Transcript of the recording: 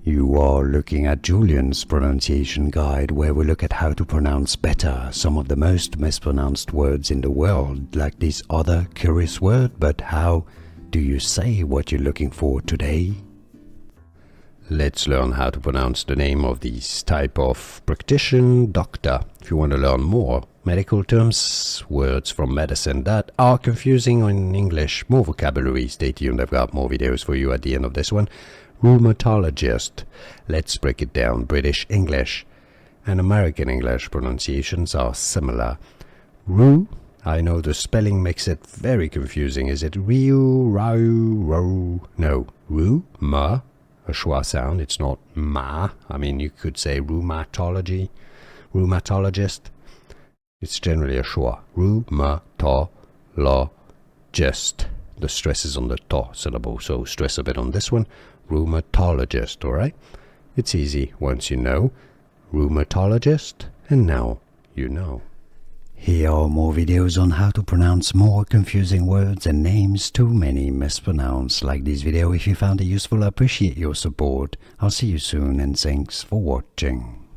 You are looking at Julian's pronunciation guide, where we look at how to pronounce better some of the most mispronounced words in the world, like this other curious word. But how do you say what you're looking for today? Let's learn how to pronounce the name of this type of practitioner, doctor. If you want to learn more medical terms, words from medicine that are confusing in English, more vocabulary, stay tuned. I've got more videos for you at the end of this one. Rheumatologist. Let's break it down. British English and American English pronunciations are similar. Rue, I know the spelling makes it very confusing. Is it Ryu, Rau, Ro? No, Rue, Ma, a schwa sound. It's not Ma. I mean, you could say rheumatology, rheumatologist. It's generally a schwa. Rheumatologist. The stress is on the to syllable, so stress a bit on this one. Rheumatologist, alright? It's easy once you know. Rheumatologist, and now you know. Here are more videos on how to pronounce more confusing words and names too many mispronounced. Like this video if you found it useful. I appreciate your support. I'll see you soon and thanks for watching.